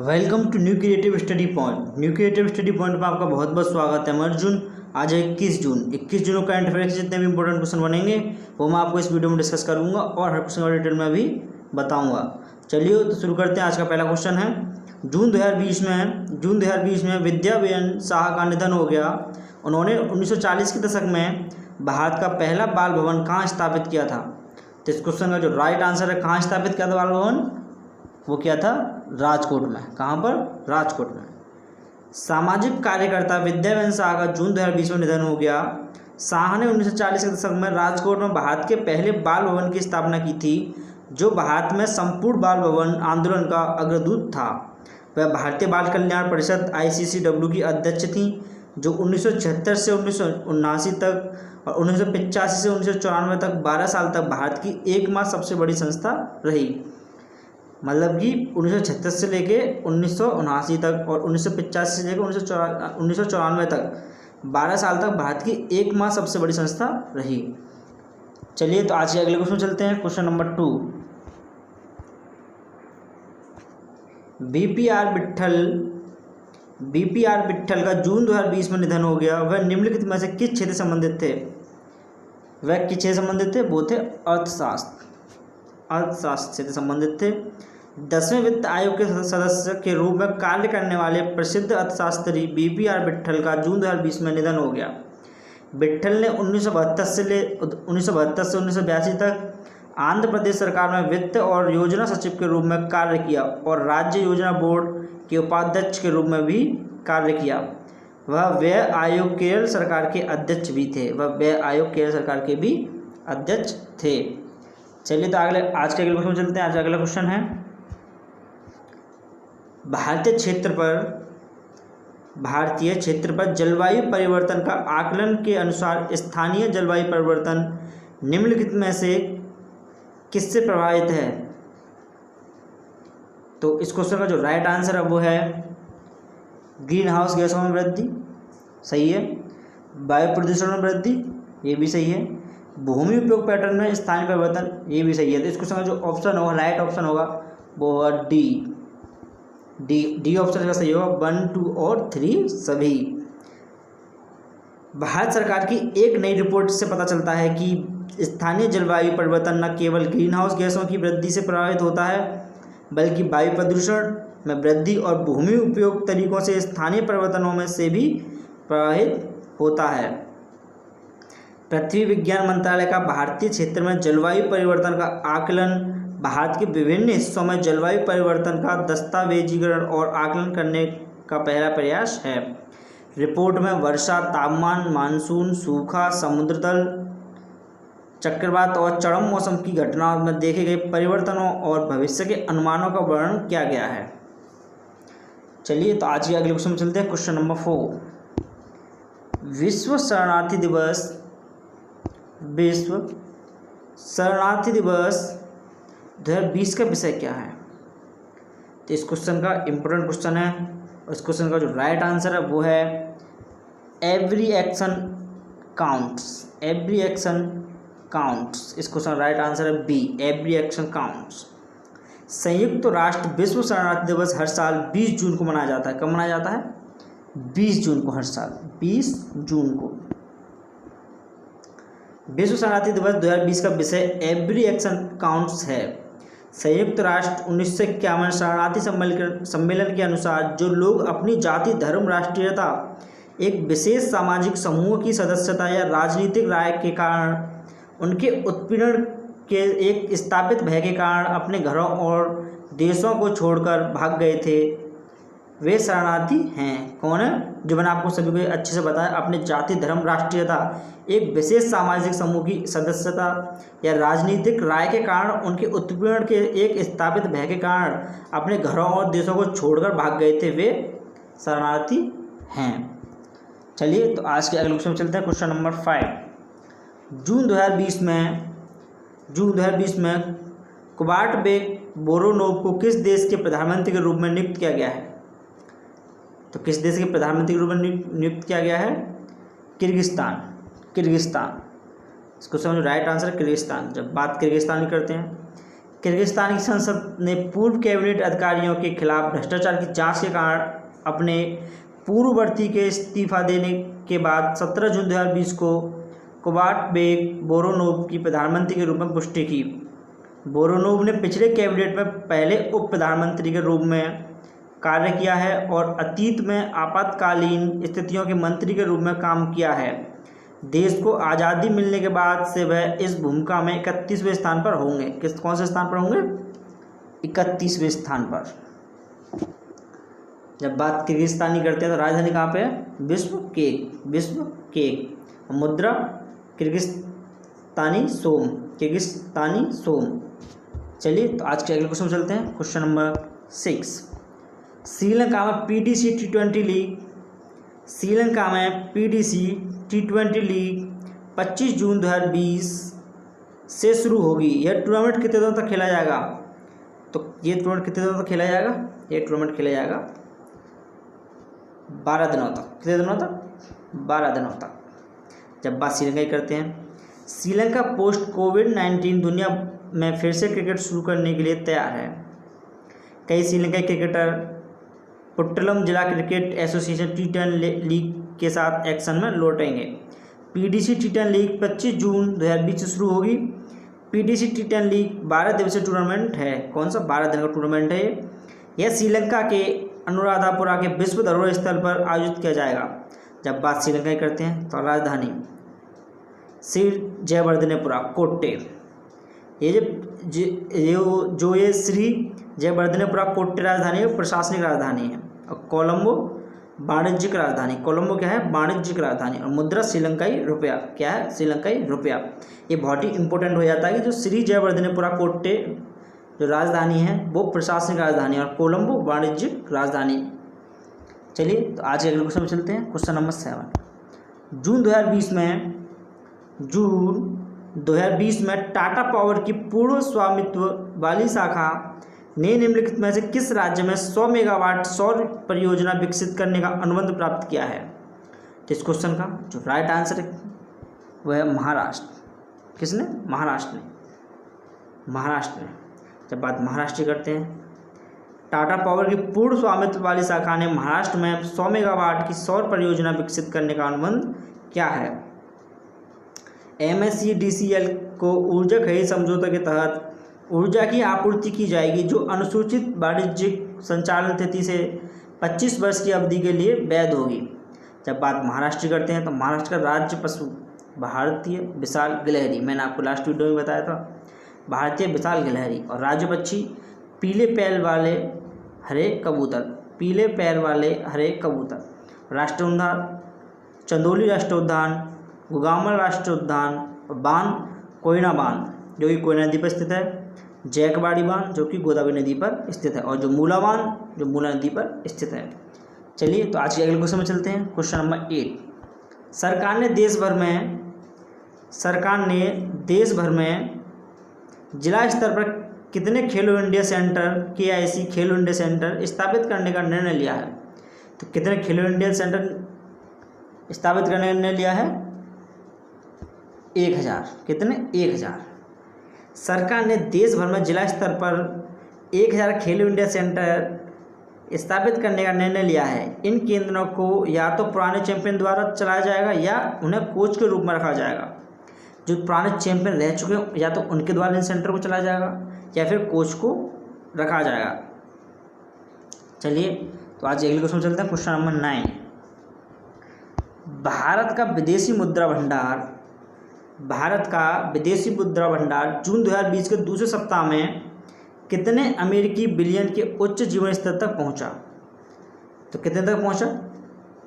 Welcome to New Creative Study Point. New Creative Study Point में आपका बहुत बहुत स्वागत है। मैं अर्जुन। आज है 21 जून को करंट अफेयर के जितने भी इंपॉर्टेंट क्वेश्चन बनेंगे वो मैं आपको इस वीडियो में डिस्कस करूंगा और हर क्वेश्चन का डिटेल में भी बताऊंगा। चलिए तो शुरू करते हैं। आज का पहला क्वेश्चन है, जून 2020 में विद्या विजय शाह का निधन हो गया। उन्होंने 1940 के दशक में भारत का पहला बाल भवन कहाँ स्थापित किया था? तो इस क्वेश्चन का जो राइट आंसर है, कहाँ स्थापित किया था बाल भवन? वो क्या था? राजकोट में। कहाँ पर? राजकोट में। सामाजिक कार्यकर्ता विद्या विजय शाह का जून 2020 में निधन हो गया। शाह ने 1940 के दशक में राजकोट में भारत के पहले बाल भवन की स्थापना की थी, जो भारत में संपूर्ण बाल भवन आंदोलन का अग्रदूत था। वह भारतीय बाल कल्याण परिषद ICCW की अध्यक्ष थी, जो 1976 से 1979 तक और 1985 से 1994 तक 12 साल तक भारत की एकमात्र सबसे बड़ी संस्था रही। मतलब कि 1936 से लेके 1979 तक और 1985 से लेकर 1994 तक 12 साल तक भारत की एकमात्र सबसे बड़ी संस्था रही। चलिए तो आज के अगले क्वेश्चन चलते हैं। क्वेश्चन नंबर 2, बीपीआर विट्ठल का जून 2020 में निधन हो गया। वह निम्नलिखित में से किस क्षेत्र से संबंधित थे? वह किस क्षेत्र से संबंधित थे? वो थे अर्थशास्त्र से संबंधित थे। 10वें वित्त आयोग के सदस्य के रूप में कार्य करने वाले प्रसिद्ध अर्थशास्त्री बीपीआर विट्ठल का जून 2020 में निधन हो गया। विट्ठल ने 1972 से 1982 तक आंध्र प्रदेश सरकार में वित्त और योजना सचिव के रूप में कार्य किया और राज्य योजना बोर्ड के उपाध्यक्ष के रूप में भी कार्य किया। वह व्यय आयोग केरल सरकार के अध्यक्ष भी थे। चलिए तो आज के अगले क्वेश्चन चलते हैं। आज का अगला क्वेश्चन है, भारतीय क्षेत्र पर जलवायु परिवर्तन का आकलन के अनुसार स्थानीय जलवायु परिवर्तन निम्नलिखित में से किससे प्रभावित है? तो इस क्वेश्चन का जो राइट आंसर है वो है ग्रीन हाउस गैसों में वृद्धि, सही है। वायु प्रदूषण में वृद्धि, ये भी सही है। भूमि उपयोग पैटर्न में स्थानीय परिवर्तन, ये भी सही है। तो इस क्वेश्चन का जो ऑप्शन होगा, राइट ऑप्शन होगा वो होगा डी ऑप्शन का सही होगा। 1, 2 और 3 सभी। भारत सरकार की एक नई रिपोर्ट से पता चलता है कि स्थानीय जलवायु परिवर्तन न केवल ग्रीन हाउस गैसों की वृद्धि से प्रभावित होता है, बल्कि वायु प्रदूषण में वृद्धि और भूमि उपयोग तरीकों से स्थानीय परिवर्तनों में से भी प्रभावित होता है। पृथ्वी विज्ञान मंत्रालय का भारतीय क्षेत्र में जलवायु परिवर्तन का आकलन भारत के विभिन्न हिस्सों में जलवायु परिवर्तन का दस्तावेजीकरण और आकलन करने का पहला प्रयास है। रिपोर्ट में वर्षा, तापमान, मानसून, सूखा, समुद्रतल, चक्रवात और चरम मौसम की घटनाओं में देखे गए परिवर्तनों और भविष्य के अनुमानों का वर्णन किया गया है। चलिए तो आज के अगले क्वेश्चन में चलते हैं। क्वेश्चन नंबर 4, विश्व शरणार्थी दिवस 2020 का विषय क्या है? तो इस क्वेश्चन का इम्पोर्टेंट क्वेश्चन है और इस क्वेश्चन का जो राइट आंसर है वो है एवरी एक्शन काउंट्स। इस क्वेश्चन का राइट आंसर है बी, एवरी एक्शन काउंट्स। संयुक्त राष्ट्र विश्व शरणार्थी दिवस हर साल 20 जून को मनाया जाता है। कब मनाया जाता है? 20 जून को, हर साल 20 जून को। विश्व शरणार्थी दिवस 2020 का विषय एवरी एक्शन काउंट्स है। संयुक्त राष्ट्र 1951 शरणार्थी सम्मेलन के अनुसार जो लोग अपनी जाति, धर्म, राष्ट्रीयता, एक विशेष सामाजिक समूह की सदस्यता या राजनीतिक राय के कारण, उनके उत्पीड़न के एक स्थापित भय के कारण अपने घरों और देशों को छोड़कर भाग गए थे, वे शरणार्थी हैं। कौन है? जो मैंने आपको सभी को अच्छे से बताया, अपने जाति, धर्म, राष्ट्रीयता, एक विशेष सामाजिक समूह की सदस्यता या राजनीतिक राय के कारण, उनके उत्पीड़न के एक स्थापित भय के कारण अपने घरों और देशों को छोड़कर भाग गए थे, वे शरणार्थी हैं। चलिए तो आज के अगले क्वेश्चन में चलते हैं। क्वेश्चन नंबर 5, जून 2020 में कुबार्ट बेक बोरोनोव को किस देश के प्रधानमंत्री के रूप में नियुक्त किया गया है? तो किस देश के प्रधानमंत्री के रूप में नियुक्त किया गया है? किर्गिस्तान। इस क्वेश्चन में राइट आंसर है किर्गिस्तान। जब बात किर्गिस्तान की करते हैं, किर्गिस्तान की संसद ने पूर्व कैबिनेट अधिकारियों के खिलाफ भ्रष्टाचार की जांच के कारण अपने पूर्ववर्ती के इस्तीफा देने के बाद 17 जून 2020 को कुबाटबेक बोरोनोव की प्रधानमंत्री के रूप में पुष्टि की। बोरोनोव ने पिछले कैबिनेट में पहले उप प्रधानमंत्री के रूप में कार्य किया है और अतीत में आपातकालीन स्थितियों के मंत्री के रूप में काम किया है। देश को आज़ादी मिलने के बाद से वह इस भूमिका में 31वें स्थान पर होंगे। कौन से स्थान पर होंगे? 31वें स्थान पर। जब बात किर्गिस्तानी करते हैं तो राजधानी कहाँ पे है? बिश्केक। मुद्रा किर्गिस्तानी सोम। चलिए तो आज के अगले क्वेश्चन चलते हैं। Question number 6। श्रीलंका में पीडीसी टी20 लीग 25 जून 2020 से शुरू होगी। यह टूर्नामेंट कितने दिनों तक खेला जाएगा? तो ये टूर्नामेंट कितने दिनों तक खेला जाएगा? ये टूर्नामेंट खेला जाएगा 12 दिनों तक। कितने दिनों तक? 12 दिनों तक। जब बात श्रीलंका की करते हैं, श्रीलंका पोस्ट कोविड-19 दुनिया में फिर से क्रिकेट शुरू करने के लिए तैयार है। कई श्रीलंकाई क्रिकेटर पुट्टलम जिला क्रिकेट एसोसिएशन टी10 लीग के साथ एक्शन में लौटेंगे। पीडीसी टी10 लीग 25 जून 2020 से शुरू होगी। पीडीसी टी10 लीग 12 दिवसीय टूर्नामेंट है। कौन सा? 12 दिन का टूर्नामेंट है। यह श्रीलंका के अनुराधापुरा के विश्व धरोहर स्थल पर आयोजित किया जाएगा। जब बात श्रीलंका की करते हैं तो राजधानी श्री जयवर्धनेपुरा कोट्टे। ये श्री जयवर्धनेपुरा कोट्टे राजधानी है, प्रशासनिक राजधानी है। और कोलंबो वाणिज्यिक राजधानी। कोलंबो क्या है? वाणिज्यिक राजधानी। और मुद्रा श्रीलंकाई रुपया। क्या है? श्रीलंकाई रुपया। ये बहुत ही इंपॉर्टेंट हो जाता है कि जो श्री जयवर्धनेपुरा कोट्टे जो राजधानी है वो प्रशासनिक राजधानी और कोलंबो वाणिज्यिक राजधानी। चलिए तो आज के अगले क्वेश्चन में चलते हैं। Question number 7। जून 2020 में टाटा पावर की पूर्ण स्वामित्व वाली शाखा ने निम्नलिखित में से किस राज्य में 100 मेगावाट सौर परियोजना विकसित करने का अनुबंध प्राप्त किया है? तो इस क्वेश्चन का जो राइट आंसर है वह है महाराष्ट्र। किसने? महाराष्ट्र ने। जब बात महाराष्ट्र की करते हैं, टाटा पावर की पूर्ण स्वामित्व वाली शाखा ने महाराष्ट्र में 100 मेगावाट की सौर परियोजना विकसित करने का अनुबंध क्या है? MSEDCL को ऊर्जा खरीद समझौते के तहत ऊर्जा की आपूर्ति की जाएगी जो अनुसूचित वाणिज्यिक संचालन तिथि से 25 वर्ष की अवधि के लिए वैध होगी। जब बात महाराष्ट्र करते हैं तो महाराष्ट्र का राज्य पशु भारतीय विशाल गिलहरी। मैंने आपको लास्ट वीडियो में बताया था, भारतीय विशाल गिलहरी। और राज्य पक्षी पीले पैर वाले हरे कबूतर। राष्ट्रीय उद्यान चंदौली राष्ट्रीय उद्यान, गुगामल राष्ट्रीय उद्यान, और बांध कोयना बांध जो कि कोयना नदी पर स्थित है, जैकवाड़ी बांध जो कि गोदावरी नदी पर स्थित है, और जो मूला बांध जो मूला नदी पर स्थित है। चलिए तो आज के अगले क्वेश्चन में चलते हैं। Question number 8। सरकार ने देश भर में जिला स्तर पर कितने खेलो इंडिया सेंटर KIC खेलो इंडिया सेंटर स्थापित करने का निर्णय लिया है? तो कितने खेलो इंडिया सेंटर स्थापित करने का निर्णय लिया है? 1000। कितने? 1000। सरकार ने देश भर में जिला स्तर पर 1000 खेलो इंडिया सेंटर स्थापित करने का निर्णय लिया है। इन केंद्रों को या तो पुराने चैंपियन द्वारा चलाया जाएगा या उन्हें कोच के रूप में रखा जाएगा। जो पुराने चैंपियन रह चुके हैं या तो उनके द्वारा इन सेंटर को चलाया जाएगा या फिर कोच को रखा जाएगा। चलिए तो आज अगले क्वेश्चन चलते हैं। Question number 9। भारत का विदेशी मुद्रा भंडार जून 2020 के दूसरे सप्ताह में कितने अमेरिकी बिलियन के उच्च जीवन स्तर तक पहुंचा? तो कितने तक पहुंचा?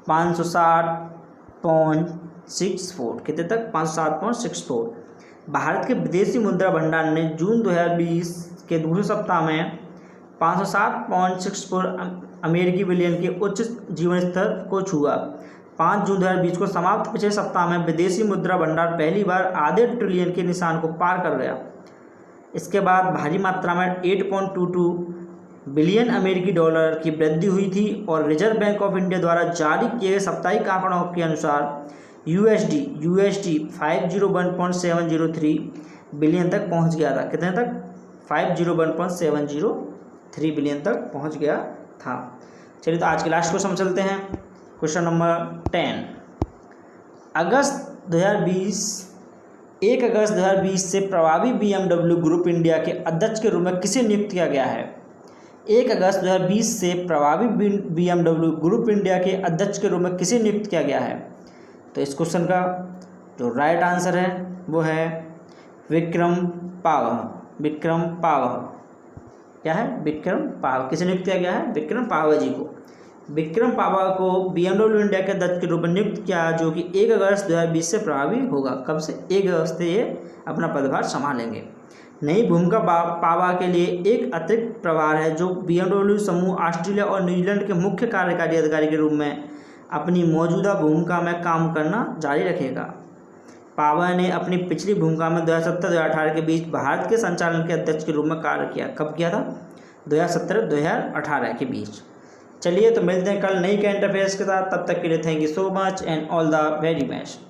560.64। कितने तक? 560.64। भारत के विदेशी मुद्रा भंडार ने जून 2020 के दूसरे सप्ताह में 560.64 अमेरिकी बिलियन के उच्च जीवन स्तर को छुआ। 5 जून 2020 को समाप्त पिछले सप्ताह में विदेशी मुद्रा भंडार पहली बार आधे ट्रिलियन के निशान को पार कर गया। इसके बाद भारी मात्रा में 8.22 बिलियन अमेरिकी डॉलर की वृद्धि हुई थी और रिजर्व बैंक ऑफ इंडिया द्वारा जारी किए गए साप्ताहिक आंकड़ों के अनुसार USD 501.703 बिलियन तक पहुंच गया था। कितने तक? 501.703 बिलियन तक पहुंच गया था। चलिए तो आज के लास्ट क्वेश्चन चलते हैं। Question number 10। 1 अगस्त 2020 से प्रभावी BMW ग्रुप इंडिया के अध्यक्ष के रूप में किसे नियुक्त किया गया है? 1 अगस्त 2020 से प्रभावी BMW ग्रुप इंडिया के अध्यक्ष के रूप में किसे नियुक्त किया गया है? तो इस क्वेश्चन का जो राइट आंसर है वो है विक्रम पावह। विक्रम पावह क्या है? विक्रम पावह। किसे नियुक्त किया गया है? विक्रम पावह जी को। विक्रम पावह को BMW इंडिया के अध्यक्ष के रूप में नियुक्त किया, जो कि 1 अगस्त 2020 से प्रभावी होगा। कब से? 1 अगस्त से ये अपना पदभार संभालेंगे। नई भूमिका पावह के लिए एक अतिरिक्त प्रभार है जो BMW समूह ऑस्ट्रेलिया और न्यूजीलैंड के मुख्य कार्यकारी अधिकारी के रूप में अपनी मौजूदा भूमिका में काम करना जारी रखेगा। पावह ने अपनी पिछली भूमिका में 2017-2018 के बीच भारत के संचालन के अध्यक्ष के रूप में कार्य किया। कब किया था? 2017-2018 के बीच। चलिए तो मिलते हैं कल नई करंट अफेयर्स के साथ। तब तक के लिए thank you so much and all the very best.